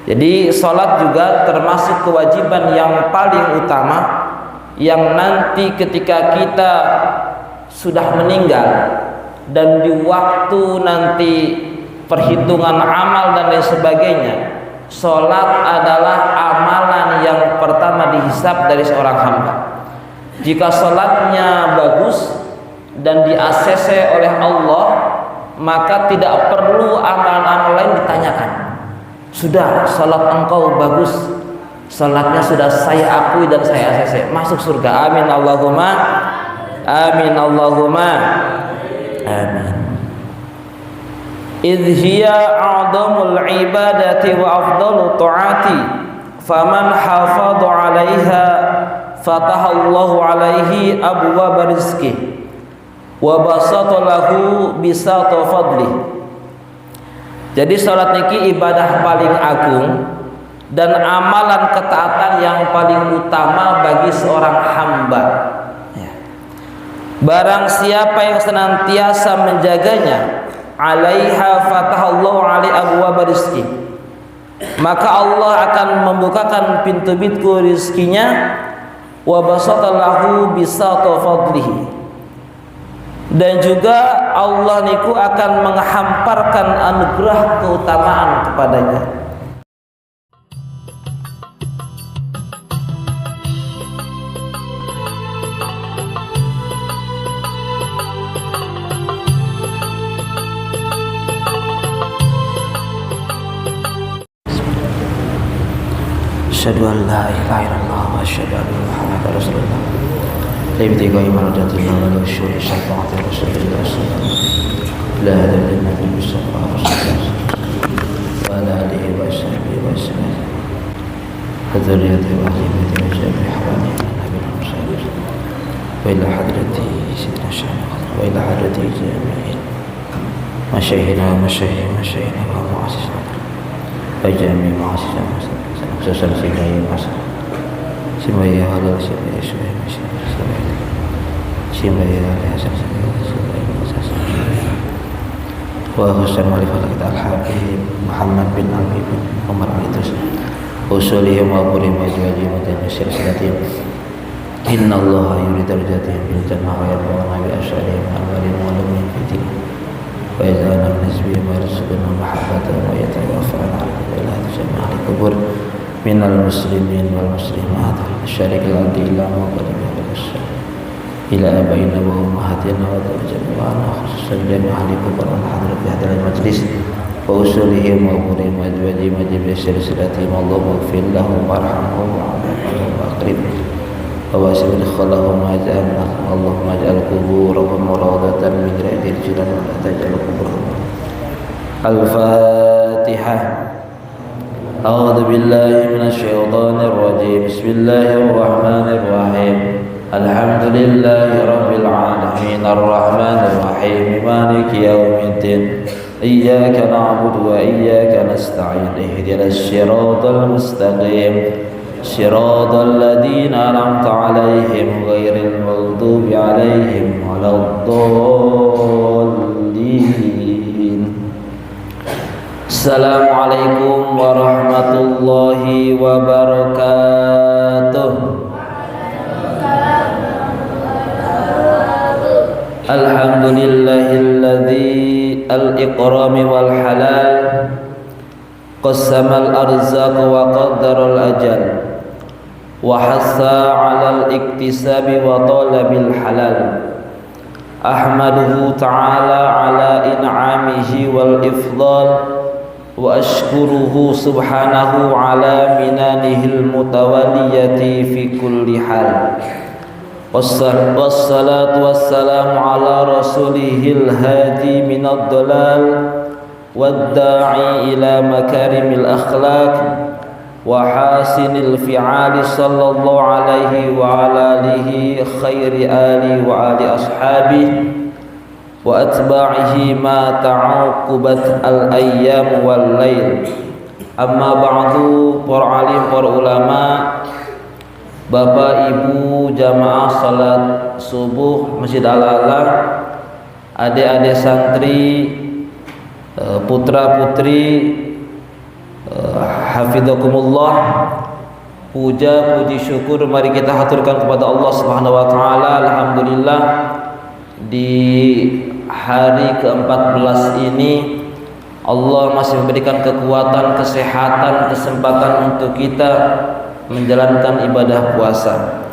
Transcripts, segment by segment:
Jadi sholat juga termasuk kewajiban yang paling utama, yang nanti ketika kita sudah meninggal dan di waktu nanti perhitungan amal dan lain sebagainya, sholat adalah amalan yang pertama dihisab dari seorang hamba. Jika sholatnya bagus dan di-ACC oleh Allah, maka tidak perlu amalan-amalan lain ditanyakan. Sudah, sholat engkau bagus, sholatnya sudah saya akui dan saya ACC, masuk surga. Amin Allahumma amin Allahumma amin. Idh hiya a'dhamul ibadati wa afdalu ta'ati, faman hafadha 'alaiha fatahallahu 'alaihi abwaab rizqi wa basata lahu bisata fadli. Jadi salat niki ibadah paling agung dan amalan ketaatan yang paling utama bagi seorang hamba. Barang siapa yang senantiasa menjaganya, alaiha fatahallahu alaihi abwaab rizqi, maka Allah akan membukakan pintu-pintu rizkinya, wa basata lahu bisata fadlihi, dan juga Allah niku akan menghamparkan anugerah keutamaan kepadanya. Asyhadu an la ilaha illallah wa asyhadu anna Muhammadar Rasulullah. Ibtighai mardatillah wa syuri syafa'ati Rasulillah la ilaha illallah Mustafa Rasulullah wa ala alihi wa sahbihi wa sallam. Hadzuriyati wa ahlimati wa jami'i hawani nabi Muhammad wa ila hadrati sidna syaikhna wa ila hadrati jami'in masyaihina wa mu'assisina wa jami'i mu'assisina khususan sidaya masa simaya halal simaya syuhaya simaya hasan simaya wa khususan walifat kita al-habib Muhammad bin Ali bin Umar al-Idris usulihim wa burim wa jwajim wa tanasir silatihim inna allaha yurid darajatihim bil jannah wa yarba'una bi asyarihim al-walim wa lumin fitin wa izana min nazbihim wa rizquna mahabbatan wa yatawafana wa ila jami'a al-kubur minal muslimin wal muslimat syarikil ardi ila maqadimah ila abaina wa ummahatina wa darajana wa ana khususan jami'a ahli kubur wal hadrat fi hadal majlis wa usulihim wa burim wa ajwajim wa jibri silsilatihim Allahumma gfir lahum warhamhum wa aqrib wa wasil khalahum wa ja'alna Allahumma ja'al kuburahum muradatan min ra'idil jiran wa la taj'al kuburahum. Al-Fatihah. أعوذ بالله من الشيطان الرجيم بسم الله الرحمن الرحيم الحمد لله رب العالمين الرحمن الرحيم مالك يوم الدين إياك نعبد وإياك نستعين اهدنا الصراط المستقيم صراط الذين أنعمت عليهم غير المغضوب عليهم ولا الضالين. Assalamualaikum warahmatullahi wabarakatuh. Alhamdulillahilladzi al-ikrami wal halal qassama al-arzaq wa qaddara al-ajal wa hassa 'ala al-iktisabi wa talabil halal. Ahmaduhu ta'ala 'ala in'amihi wal ifdal wa ashkuruhu subhanahu ala minanihil mutawaliyati fi kulli hal. Wassalatu wassalamu ala rasulihil hadi minad dalal wadda'i ila makarimil akhlaq wa hasinil fi'ali sallallahu alaihi wa ala alihi khairi ali wa ali ashabihi wa atba'ihi ma ta'aqubat al-ayyam wal lail. Amma ba'du, para alim, para ulama, Bapak Ibu jamaah salat subuh Masjid Al-A'la, adik-adik santri, putra-putri Hafizakumullah. Puja puji syukur mari kita haturkan kepada Allah Subhanahu wa taala. Alhamdulillah di hari ke-14 ini Allah masih memberikan kekuatan, kesehatan, kesempatan untuk kita menjalankan ibadah puasa.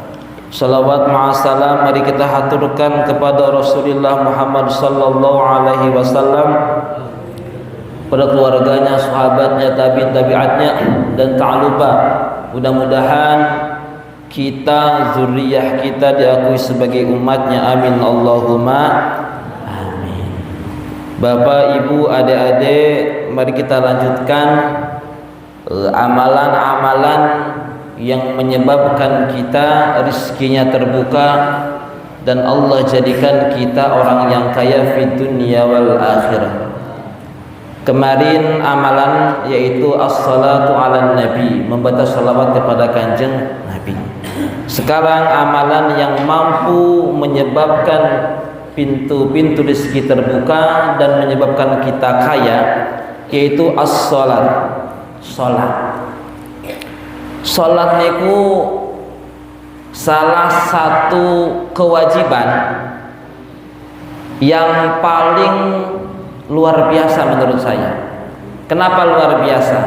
Salawat ma'asalam mari kita haturkan kepada Rasulullah Muhammad sallallahu alaihi wasallam, pada keluarganya, sahabatnya, tabi'in tabi'atnya, dan tak lupa mudah-mudahan kita, zuriyah kita diakui sebagai umatnya. Amin Allahumma amin. Bapak, ibu, adik-adik, mari kita lanjutkan amalan-amalan yang menyebabkan kita rizkinya terbuka dan Allah jadikan kita orang yang kaya fi dunya wal akhirah. Kemarin amalan yaitu as-salatu ala nabi, membaca salawat kepada kanjeng Nabi. Sekarang amalan yang mampu menyebabkan pintu-pintu rezeki terbuka dan menyebabkan kita kaya, yaitu as-salat. Salat niku salah satu kewajiban yang paling luar biasa menurut saya. Kenapa luar biasa?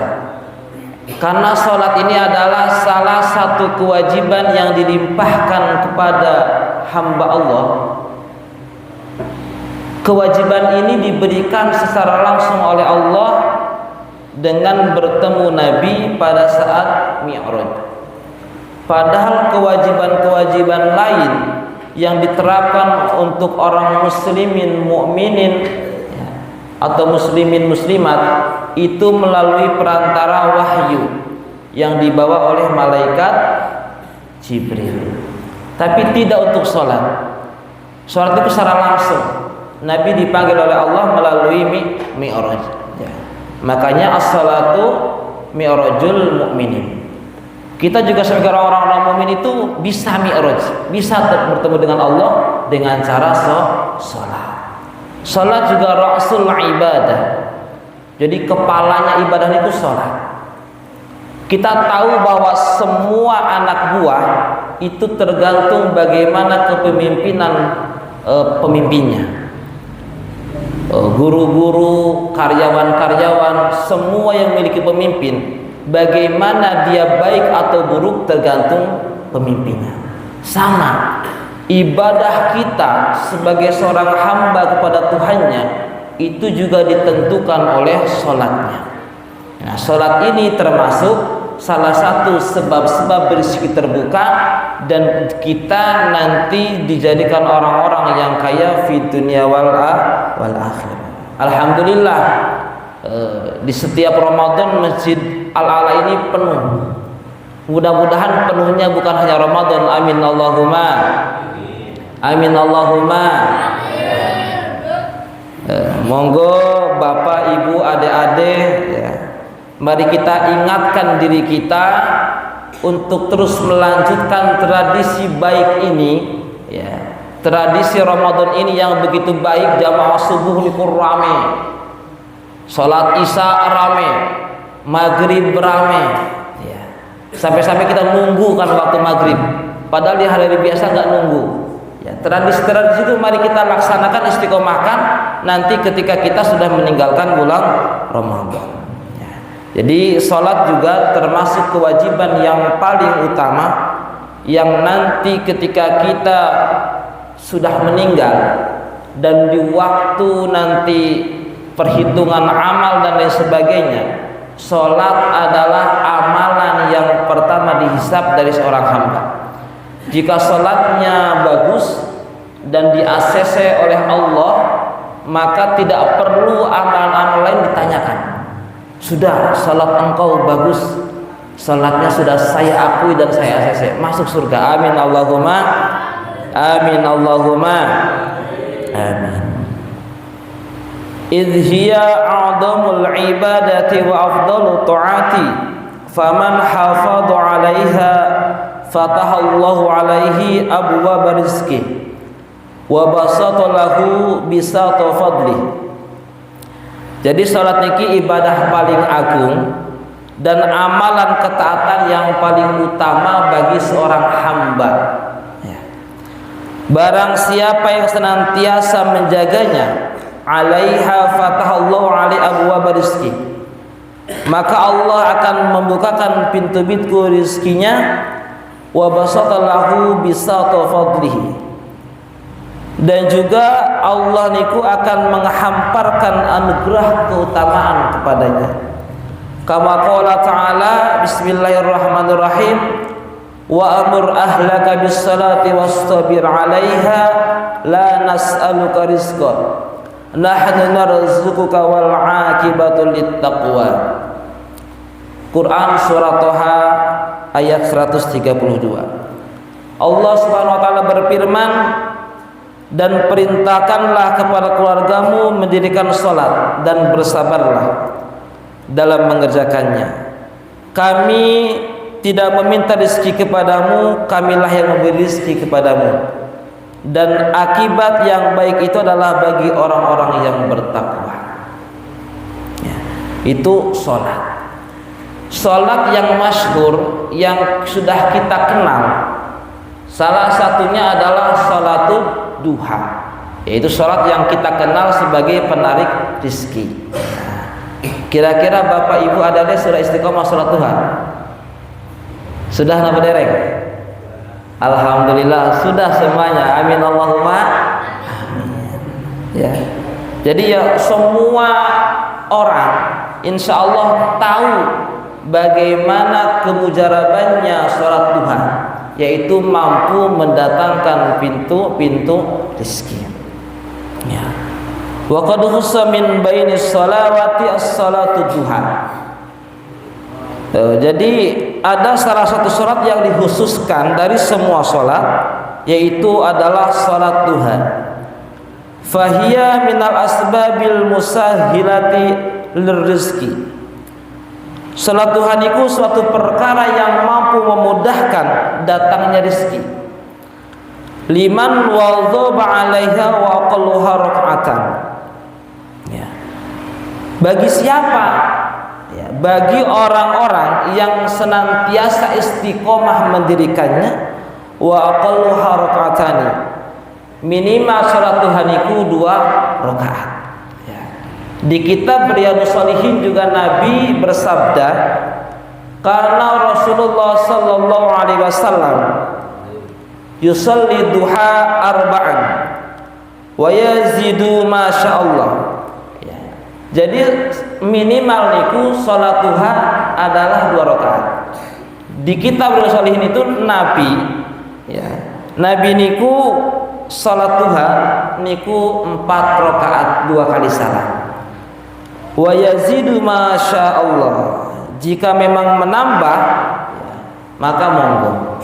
Karena sholat ini adalah salah satu kewajiban yang dilimpahkan kepada hamba Allah. Kewajiban ini diberikan secara langsung oleh Allah dengan bertemu Nabi pada saat Mi'raj. Padahal kewajiban-kewajiban lain yang diterapkan untuk orang muslimin, mukminin atau muslimin muslimat itu melalui perantara wahyu yang dibawa oleh malaikat Jibril. Tapi tidak untuk sholat. Sholat itu secara langsung Nabi dipanggil oleh Allah melalui Mi'raj. Makanya as-salatu mi'rajul mu'minin. Kita juga sebagai orang-orang mukmin itu bisa mi'raj, bisa bertemu dengan Allah dengan cara sholat. Salat juga rasul ibadah. Jadi kepalanya ibadah itu salat. Kita tahu bahwa semua anak buah itu tergantung bagaimana kepemimpinan pemimpinnya. Guru-guru, karyawan-karyawan, semua yang memiliki pemimpin, bagaimana dia baik atau buruk tergantung pemimpinnya. Sama, ibadah kita sebagai seorang hamba kepada Tuhannya itu juga ditentukan oleh sholatnya. Nah, sholat ini termasuk salah satu sebab-sebab rezeki terbuka dan kita nanti dijadikan orang-orang yang kaya fi dunya wal akhirah. Alhamdulillah, di setiap Ramadan Masjid Al-A'la ini penuh. Mudah-mudahan penuhnya bukan hanya Ramadan. Amin Allahumma amin Allahumma. Monggo Bapak, Ibu, adik-adik ya, mari kita ingatkan diri kita untuk terus melanjutkan tradisi baik ini ya. Tradisi Ramadan ini yang begitu baik, jamaah subuh niku rame, salat isya rame, maghrib rame ya. Sampai-sampai kita nunggu kan waktu maghrib, padahal di hari biasa nggak nunggu ya. Tradisi-tradisi itu mari kita laksanakan, istiqomahkan nanti ketika kita sudah meninggalkan bulan Ramadan ya. Jadi sholat juga termasuk kewajiban yang paling utama, yang nanti ketika kita sudah meninggal dan di waktu nanti perhitungan amal dan lain sebagainya, sholat adalah amalan yang pertama dihisab dari seorang hamba. Jika sholatnya bagus dan di-ACC oleh Allah, maka tidak perlu amalan-amalan lain ditanyakan. Sudah, sholat engkau bagus, sholatnya sudah saya akui dan saya ACC, masuk surga. Amin Allahumma amin Allahumma amin. Idh hiya a'dhamul ibadati wa afdalu ta'ati, faman hafadha 'alaiha fatahallahu 'alaihi abwaab rizqi wa basata lahu bisata fadli. Jadi salat niki ibadah paling agung dan amalan ketaatan yang paling utama bagi seorang hamba. Ya. Barang siapa yang senantiasa menjaganya, alaiha fatahallahu alaihi abwaab rizqi, maka Allah akan membukakan pintu-pintu rizkinya, wa basatallahu bisata fadlihi, dan juga Allah niku akan menghamparkan anugerah keutamaan kepadanya. Kama qala ta'ala, bismillahirrahmanirrahim, wa amur ahlaka bis salati wastabir 'alaiha la nas'aluka rizqan nahnu narzuquka wal 'aqibatu littaqwa. Quran surah Thaha ayat 132. Allah Subhanahu wa taala berfirman, dan perintahkanlah kepada keluargamu mendirikan salat dan bersabarlah dalam mengerjakannya. Kami tidak meminta rezeki kepadamu, kamilah yang memberi rezeki kepadamu, dan akibat yang baik itu adalah bagi orang-orang yang bertakwa. Ya, itu salat. Salat yang masyhur yang sudah kita kenal, salah satunya adalah salatul duha, yaitu salat yang kita kenal sebagai penarik rezeki. Kira-kira Bapak Ibu adanya sudah istiqomah salat duha? Sudah napa dereng? Alhamdulillah sudah semuanya. Amin Allahumma amin. Ya. Jadi ya semua orang insya Allah tahu bagaimana kemujarabannya salat duha, yaitu mampu mendatangkan pintu-pintu rezeki. Ya. Wa qad khussa min baini sholawati as-salatu duha. Jadi ada salah satu salat yang dikhususkan dari semua salat, yaitu adalah salat duha. Fahiya minal asbabil musahhilati lirizqi. Salat duha niku suatu perkara yang mampu memudahkan datangnya rezeki. Liman wadhaba 'alaiha wa aqalluha rak'atan. Ya. Bagi siapa? Ya, bagi orang-orang yang senantiasa istiqomah mendirikannya, wa aqalluha rak'atani. Minimal salat duha niku 2 rakaat. Di kitab Riyadhus Shalihin juga Nabi bersabda, karena Rasulullah sallallahu alaihi wasallam yusalli duha arba'an wa yazidu masyaallah. Ya. Jadi minimal niku salat duha adalah 2 rakaat. Di kitab Riyadhus Shalihin itu Nabi, ya, Nabi niku salat duha niku 4 rakaat 2 kali salam. Wa yazidu masya Allah, jika memang menambah maka monggo.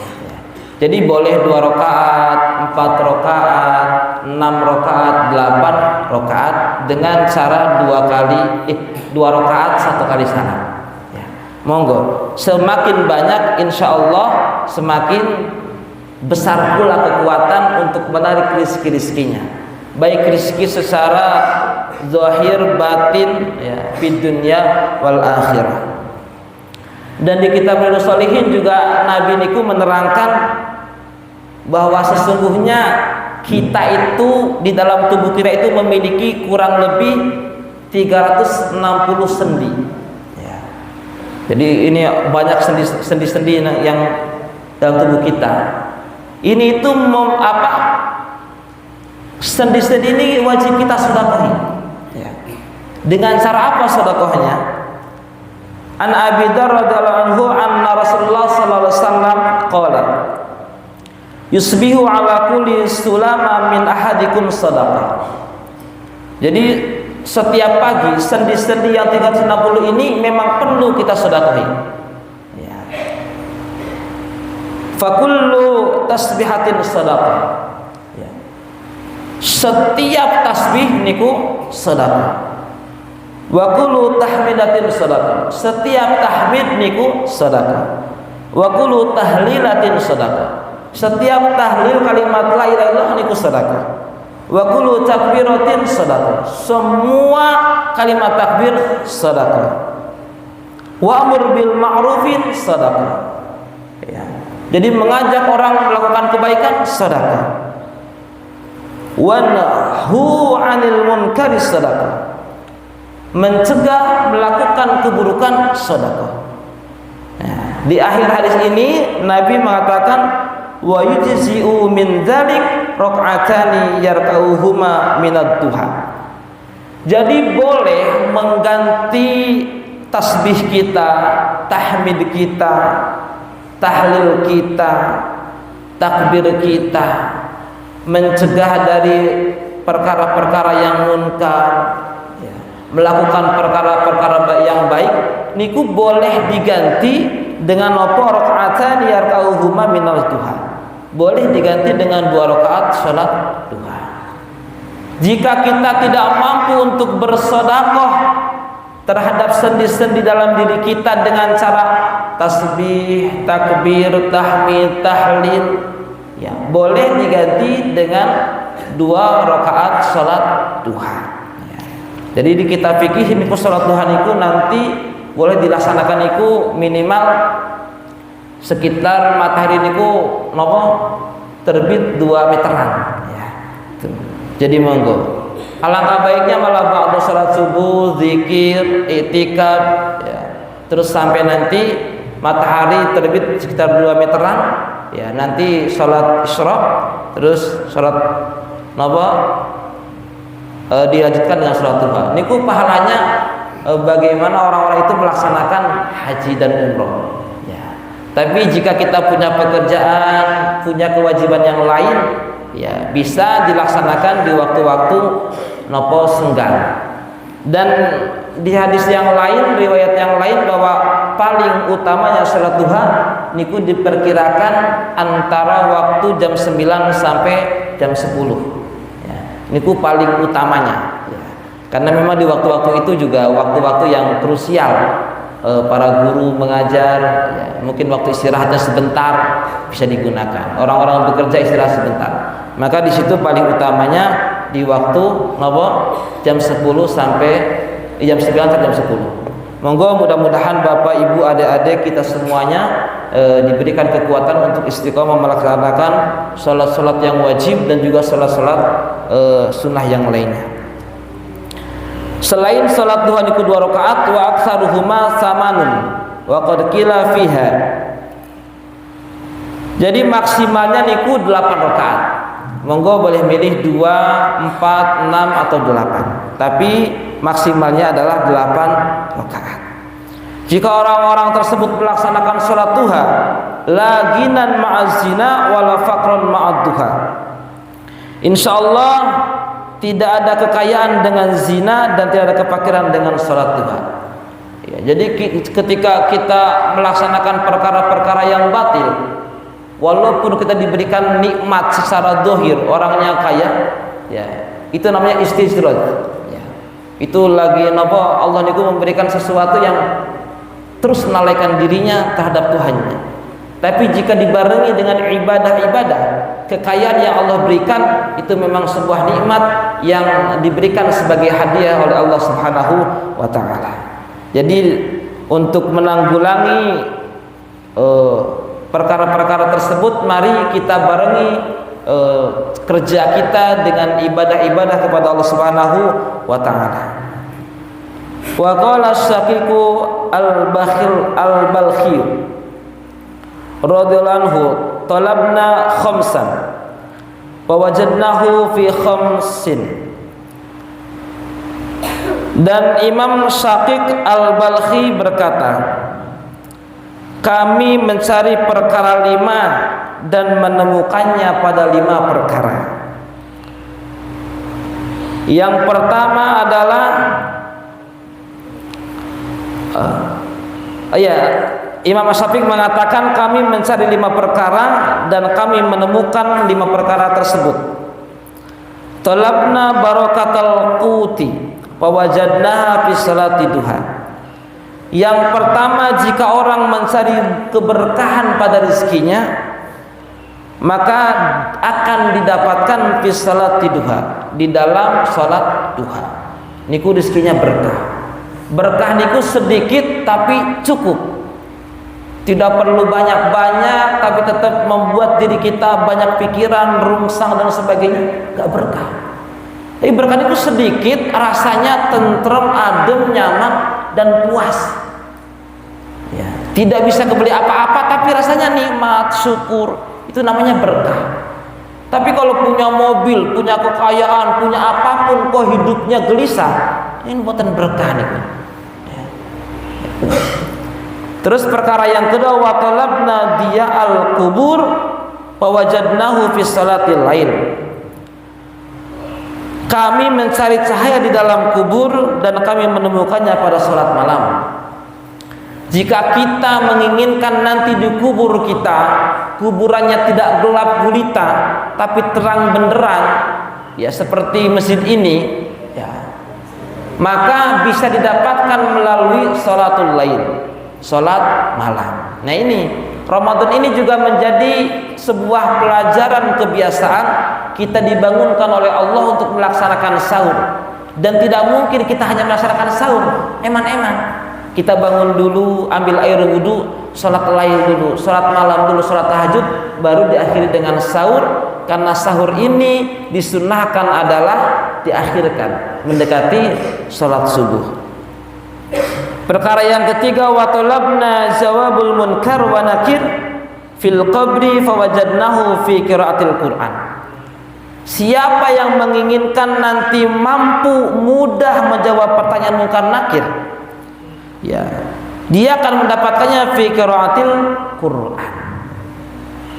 Jadi boleh 2 rakaat, 4 rakaat, 6 rakaat, 8 rakaat dengan cara 2 rakaat 1 kali salam. Ya, monggo. Semakin banyak insya Allah semakin besar pula kekuatan untuk menarik rezeki-rezekinya, baik rezeki secara zahir batin, ya, fid dunya wal akhirah. Dan di kitab Riyadhus Shalihin juga Nabi niku menerangkan bahwa sesungguhnya kita itu di dalam tubuh kita itu memiliki kurang lebih 360 sendi. Ya. Jadi ini banyak sendi-sendi yang dalam tubuh kita. Ini itu sendi-sendi ini wajib kita sedekahi. Ya. Dengan cara apa sedekahnya? An Abi Dzar radhiyallahu anhu anna Rasulullah sallallahu alaihi wasallam qala yusbihu ala kulli sulama min ahadikum sadaqah. Jadi setiap pagi sendi-sendi yang 360 ini memang perlu kita sedekahi. Ya. Fa kullu tasbihatin sadaqah. Ya. Setiap tasbih niku sedekah. Wa kullu tahmidatin sadaqah. Setiap tahmid niku sedekah. Wa kullu tahlilatin sadaqah. Setiap tahlil kalimat la ilaha illallah niku sedekah. Wa kullu takbiratin sadaqah. Semua kalimat takbir sedekah. Wa'mur bil ma'rufin sadaqah. Ya. Jadi mengajak orang melakukan kebaikan sedekah. Wa nahu 'anil munkari sadaqah. Mencegah melakukan keburukan sedekah. Ya. Di akhir hadis ini Nabi mengatakan wa yujzi'u min dzalik rak'atani yarka'uhuma minad duha. Jadi boleh mengganti tasbih kita, tahmid kita, tahlil kita, takbir kita, mencegah dari perkara-perkara yang munkar, ya, melakukan perkara-perkara yang baik, niku boleh diganti dengan apa? Rakaatan yarka'uhuma minal duha. Boleh diganti dengan 2 rakaat salat duha. Jika kita tidak mampu untuk bersedekah terhadap sendi-sendi dalam diri kita dengan cara tasbih, takbir, tahmid, tahlil, ya, boleh diganti dengan 2 rakaat salat duha. Ya. Jadi di kitab fikih niku salat duha niku nanti boleh dilaksanakan niku minimal sekitar matahari niku napa terbit 2 meteran. Ya. Jadi monggo. Alangkah baiknya malah ba'da salat subuh, zikir, iktikaf, ya. Terus sampai nanti matahari terbit sekitar 2 meteran, ya, nanti salat isyraq, terus salat napa dilanjutkan dengan salat duha. Niku pahalanya bagaimana orang-orang itu melaksanakan haji dan umroh. Ya. Tapi jika kita punya pekerjaan, punya kewajiban yang lain, ya, bisa dilaksanakan di waktu-waktu nopo senggang. Dan di hadis yang lain, riwayat yang lain, bahwa paling utamanya salat duha niku diperkirakan antara waktu jam 9 sampai jam 10. Ya, niku paling utamanya. Ya. Karena memang di waktu-waktu itu juga waktu-waktu yang krusial. Para guru mengajar, ya, mungkin waktu istirahatnya sebentar bisa digunakan. Orang-orang bekerja istirahat sebentar. Maka di situ paling utamanya di waktu jam 10 sampai jam 9 sampai jam 10. Monggo mudah-mudahan Bapak Ibu adik-adik kita semuanya diberikan kekuatan untuk istiqomah melaksanakan salat-salat yang wajib dan juga salat-salat sunnah yang lainnya. Selain salat duha niku 2 rakaat wa aktsaruhuma samanun wa qad qila fiha. Jadi maksimalnya niku 8 rakaat. Monggo boleh milih 2, 4, 6 atau 8. Tapi maksimalnya adalah 8 rakaat. Jika orang-orang tersebut melaksanakan salat duha la ginan ma'az zina wala faqran ma'ad duha. Insyaallah tidak ada kekayaan dengan zina dan tidak ada kefakiran dengan salat duha. Ya, jadi ketika kita melaksanakan perkara-perkara yang batil, walaupun kita diberikan nikmat secara zahir, orangnya kaya, ya, itu namanya istizrad. Ya. Itu lagi napa Allah niku memberikan sesuatu yang terus menalaikan dirinya terhadap Tuhannya. Tapi jika dibarengi dengan ibadah-ibadah, kekayaan yang Allah berikan itu memang sebuah nikmat yang diberikan sebagai hadiah oleh Allah Subhanahu wa taala. Jadi untuk menanggulangi perkara-perkara tersebut, mari kita barengi kerja kita dengan ibadah-ibadah kepada Allah Subhanahu wa taala. Wa qala Syaqiqu al-Bakhil al-Balkhi radhiyallahu anhu talabna khamsan wa wajadnahu fi khamsin. Dan Imam Syaqiq al-Balkhi berkata, kami mencari perkara 5 dan menemukannya pada 5 perkara. Yang pertama adalah Imam Syafiq mengatakan kami mencari 5 perkara dan kami menemukan 5 perkara tersebut. Talabna barakatal quti wa wajadnaha fi salati duha. Yang pertama, jika orang mencari keberkahan pada rezekinya, maka akan didapatkan fi salati duha, di dalam salat duha. Niku rezekinya berkah. Berkah niku sedikit tapi cukup. Tidak perlu banyak-banyak tapi tetap membuat diri kita banyak pikiran, rungsang dan sebagainya, gak berkah. Tapi berkah niku sedikit, rasanya tentrem, adem, nyaman dan puas. Ya, tidak bisa kebeli apa-apa tapi rasanya nikmat, syukur. Itu namanya berkah. Tapi kalau punya mobil, punya kekayaan, punya apapun kok hidupnya gelisah, ini bukan berkah nih. Ya. Terus perkara yang kedua, wa talabna dia al-kubur fawajadnahu fi salatil lail. Kami mencari cahaya di dalam kubur dan kami menemukannya pada salat malam. Jika kita menginginkan nanti di kubur kita kuburannya tidak gelap gulita tapi terang benderang, ya seperti masjid ini, ya, maka bisa didapatkan melalui sholatul lail, sholat malam. Nah ini Ramadan ini juga menjadi sebuah pelajaran kebiasaan kita dibangunkan oleh Allah untuk melaksanakan sahur. Dan tidak mungkin kita hanya melaksanakan sahur eman-eman. Kita bangun dulu, ambil air wudhu, sholat lail dulu, sholat malam dulu, sholat tahajud, baru diakhiri dengan sahur. Karena sahur ini disunnahkan adalah diakhirkan mendekati sholat subuh. Perkara yang ketiga, wa talabna jawabul munkar wa nakir fil qabri fawajadnahu fi qiraatil Quran. Siapa yang menginginkan nanti mampu mudah menjawab pertanyaan munkar nakir, ya, dia akan mendapatkannya fi qiraatil Quran.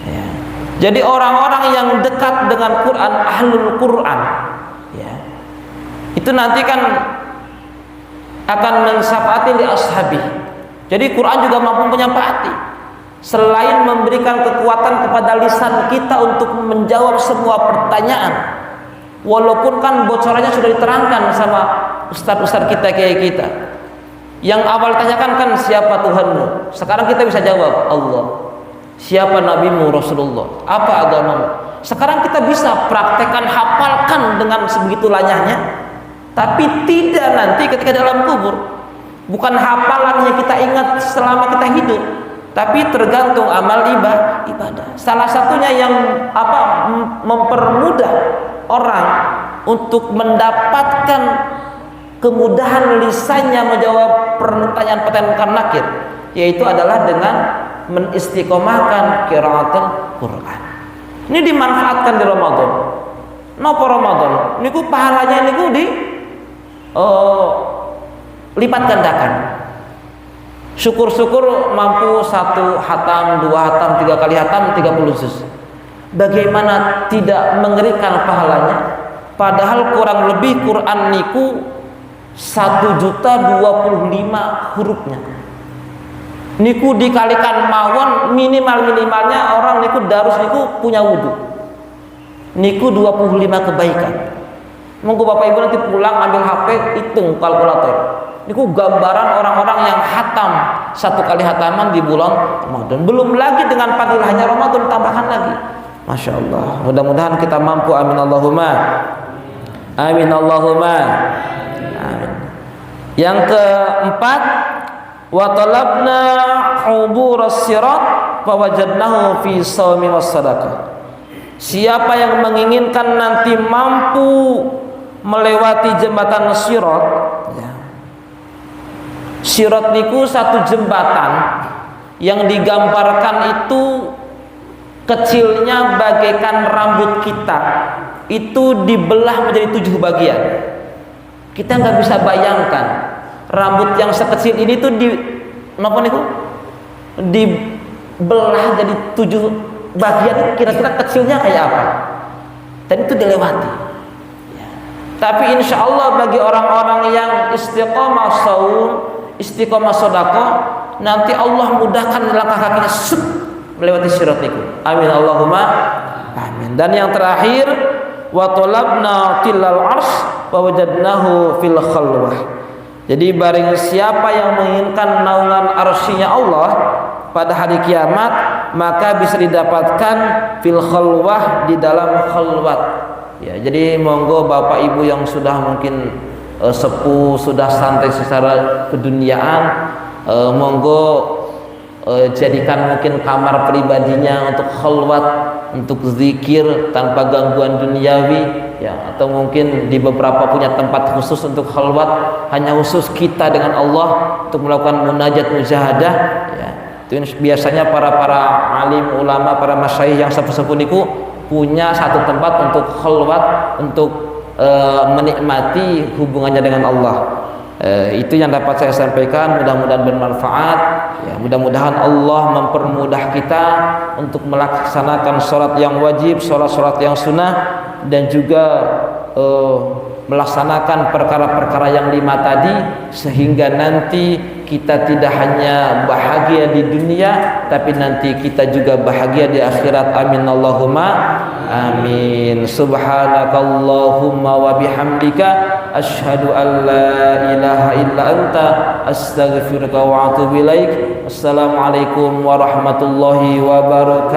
Ya. Jadi orang-orang yang dekat dengan Quran, ahlul Quran, ya, itu nanti kan akan mensyafaati li ashabi. Jadi Quran juga mampu menyafaati. Selain memberikan kekuatan kepada lisan kita untuk menjawab semua pertanyaan, walaupun kan bocorannya sudah diterangkan sama ustaz-ustaz kita kayak kita. Yang awal tanyakan kan siapa Tuhanmu? Sekarang kita bisa jawab Allah. Siapa nabimu Rasulullah? Apa agamamu? Sekarang kita bisa praktekkan, hafalkan dengan sebegitu lanyahnya. Tapi tidak nanti ketika dalam kubur. Bukan hafalan yang kita ingat selama kita hidup, tapi tergantung amal ibadah. Salah satunya yang mempermudah orang untuk mendapatkan kemudahan lisannya menjawab pertanyaan-pertanyaan nakir, yaitu adalah dengan menistiqomahkan qiraatul Quran. Ini dimanfaatkan di Ramadan. Napa Ramadan? Niku pahalanya niku lipat gandakan. Syukur-syukur mampu 1 hatam, 2 hatam, 3 kali hatam, 30 juz. Bagaimana tidak mengerikan pahalanya? Padahal kurang lebih Quran niku 1.025.000 hurufnya. Niku dikalikan mawon minimalnya orang niku darus niku punya wudhu. Niku 25 kebaikan. Monggo Bapak Ibu nanti pulang ambil HP, hitung kalkulator. Niku gambaran orang-orang yang hatam 1 kali hataman di bulan Ramadan. Belum lagi dengan fadilahnya Ramadan tambahkan lagi. Masya Allah. Mudah-mudahan kita mampu. Amin Allahumma. Amin Allahumma. Amin. Yang keempat, wa talabna ubur as-sirat fawajadnahu fi shaumi was-sadaqah. Siapa yang menginginkan nanti mampu melewati jembatan sirat, ya. Sirat niku satu jembatan yang digambarkan itu kecilnya bagaikan rambut kita, itu dibelah menjadi 7 bagian. Kita nggak bisa bayangkan rambut yang sekecil ini tuh dibelah jadi 7 bagian, kira-kira kecilnya kayak apa? Dan itu dilewati. Tapi insya Allah bagi orang-orang yang istiqomah saum, istiqomah sedekah, nanti Allah mudahkan langkah kakinya melewati sirat itu. Amin Allahumma amin. Dan yang terakhir, wa talabna tilal ars wa wajadnahu fil khalwah. Jadi barang siapa yang menginginkan naungan arsy-Nya Allah pada hari kiamat, maka bisa didapatkan fil khalwah, di dalam khalwat. Ya, jadi monggo Bapak Ibu yang sudah mungkin sepuh, sudah santai secara keduniaan, monggo jadikan mungkin kamar pribadinya untuk khalwat, untuk zikir tanpa gangguan duniawi, ya, atau mungkin di beberapa punya tempat khusus untuk khalwat, hanya khusus kita dengan Allah untuk melakukan munajat mujahadah, ya. Itu biasanya para alim ulama, para masyayikh yang sepuh-sepuh niku punya satu tempat untuk khalwat, untuk menikmati hubungannya dengan Allah. Itu yang dapat saya sampaikan, mudah-mudahan bermanfaat, ya, mudah-mudahan Allah mempermudah kita untuk melaksanakan sholat yang wajib, sholat yang sunnah, dan juga melaksanakan perkara-perkara yang 5 tadi, sehingga nanti kita tidak hanya bahagia di dunia, tapi nanti kita juga bahagia di akhirat. Amin Allahumma amin. Subhanakallahumma wa bihamdika asyhadu an la ilaha illa anta astaghfiruka wa atubu ilaik. Assalamualaikum warahmatullahi wabarakatuh.